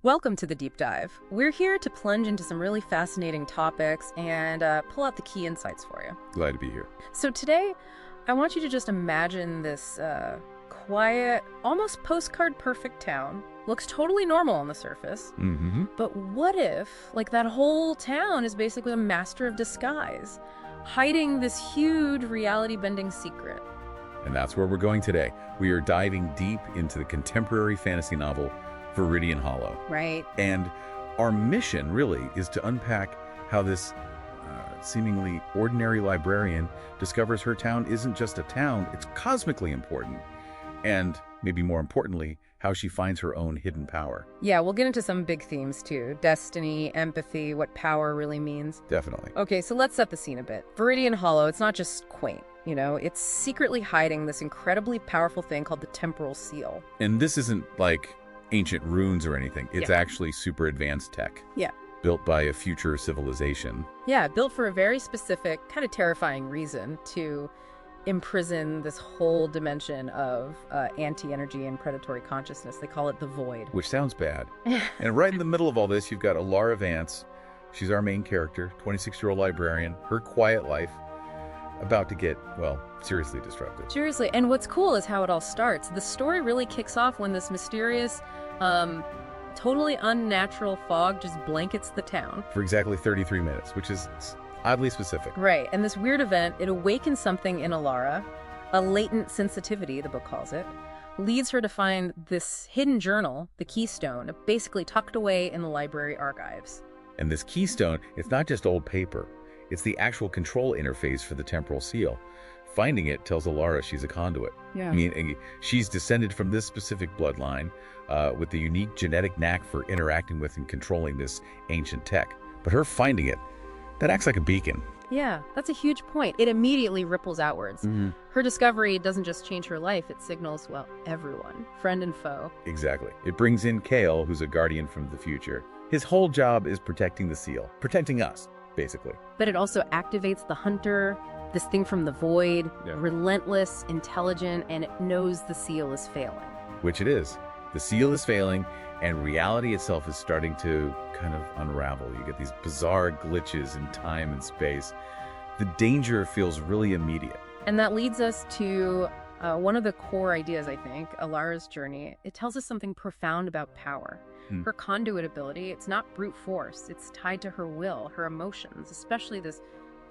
Welcome to the Deep Dive. We're here to plunge into some really fascinating topics and pull out the key insights for you. Glad to be here. So today, I want you to just imagine this quiet, almost postcard-perfect town. Looks totally normal on the surface. Mm-hmm. But what if, that whole town is basically a master of disguise, hiding this huge reality-bending secret? And that's where we're going today. We are diving deep into the contemporary fantasy novel Veridian Hollow. Right. And our mission really is to unpack how this seemingly ordinary librarian discovers her town isn't just a town, it's cosmically important. And maybe more importantly, how she finds her own hidden power. Yeah, we'll get into some big themes too. Destiny, empathy, what power really means. Definitely. Okay, so let's set the scene a bit. Veridian Hollow, it's not just quaint, it's secretly hiding this incredibly powerful thing called the temporal seal. And this isn't like ancient runes or anything. It's Yeah. actually super advanced tech. Yeah. Built by a future civilization. Yeah, built for a very specific, kind of terrifying reason to imprison this whole dimension of anti-energy and predatory consciousness. They call it the void. Which sounds bad. And right in the middle of all this, you've got Alara Vance. She's our main character, 26-year-old librarian, her quiet life, about to get, seriously disrupted. Seriously, and what's cool is how it all starts. The story really kicks off when this mysterious, totally unnatural fog just blankets the town. For exactly 33 minutes, which is oddly specific. Right, and this weird event, it awakens something in Alara, a latent sensitivity, the book calls it, leads her to find this hidden journal, the Keystone, basically tucked away in the library archives. And this keystone, it's not just old paper. It's the actual control interface for the temporal seal. Finding it tells Alara she's a conduit. Yeah. I mean, she's descended from this specific bloodline with the unique genetic knack for interacting with and controlling this ancient tech. But her finding it, that acts like a beacon. Yeah, that's a huge point. It immediately ripples outwards. Mm-hmm. Her discovery doesn't just change her life, it signals, everyone, friend and foe. Exactly. It brings in Kale, who's a guardian from the future. His whole job is protecting the seal, protecting us, basically. But it also activates the hunter, this thing from the void, Yeah. relentless, intelligent, and it knows the seal is failing. Which it is. The seal is failing, and reality itself is starting to kind of unravel. You get these bizarre glitches in time and space. The danger feels really immediate. And that leads us to one of the core ideas, I think, Alara's journey. It tells us something profound about power. Her conduit ability, it's not brute force. It's tied to her will, her emotions, especially this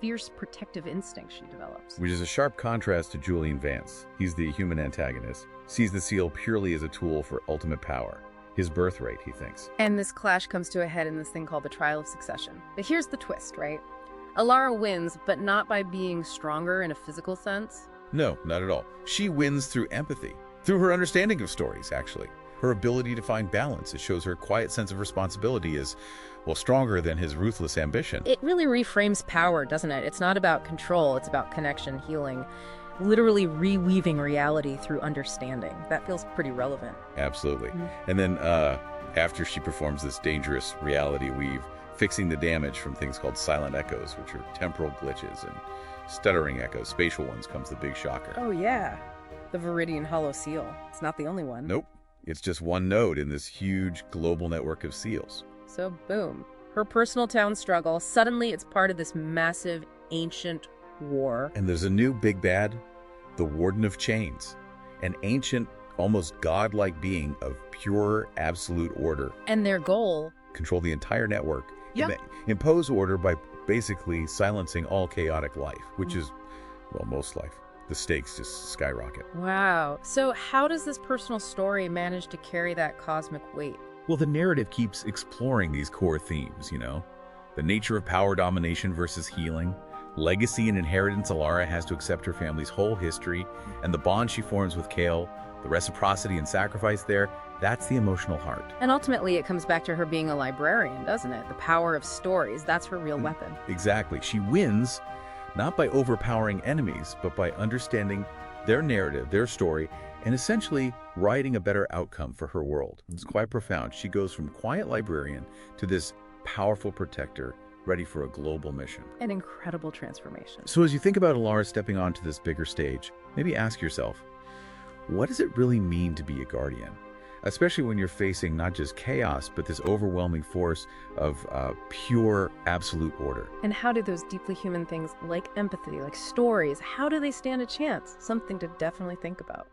fierce protective instinct she develops. Which is a sharp contrast to Julian Vance. He's the human antagonist, sees the seal purely as a tool for ultimate power. His birthright, he thinks. And this clash comes to a head in this thing called the trial of succession. But here's the twist, right? Alara wins, but not by being stronger in a physical sense. No, not at all. She wins through empathy, through her understanding of stories, actually. Her ability to find balance. It shows her quiet sense of responsibility is, stronger than his ruthless ambition. It really reframes power, doesn't it? It's not about control, it's about connection, healing, literally reweaving reality through understanding. That feels pretty relevant. Absolutely. Mm-hmm. And then after she performs this dangerous reality weave, fixing the damage from things called silent echoes, which are temporal glitches, and stuttering echoes, spatial ones, comes the big shocker. Oh yeah, the Veridian Hollow seal. It's not the only one. Nope. It's just one node in this huge global network of seals. So boom, her personal town struggle, suddenly it's part of this massive ancient war. And there's a new big bad, the Warden of Chains, an ancient, almost godlike being of pure, absolute order. And their goal, Control the entire network. Yep. And impose order by basically silencing all chaotic life, which is, most life. The stakes just skyrocket. wow. So how does this personal story manage to carry that cosmic weight? Well, the narrative keeps exploring these core themes, the nature of power domination versus healing, legacy and inheritance. Alara has to accept her family's whole history, and the bond she forms with Kale, the reciprocity and sacrifice there, that's the emotional heart. And ultimately it comes back to her being a librarian, doesn't it? The power of stories, that's her real weapon. Exactly. She wins not by overpowering enemies, but by understanding their narrative, their story, and essentially writing a better outcome for her world. It's quite profound. She goes from quiet librarian to this powerful protector, ready for a global mission. An incredible transformation. So as you think about Alara stepping onto this bigger stage, maybe ask yourself, what does it really mean to be a guardian? especially when you're facing not just chaos, but this overwhelming force of pure, absolute order. And how do those deeply human things like empathy, like stories, how do they stand a chance? Something to definitely think about.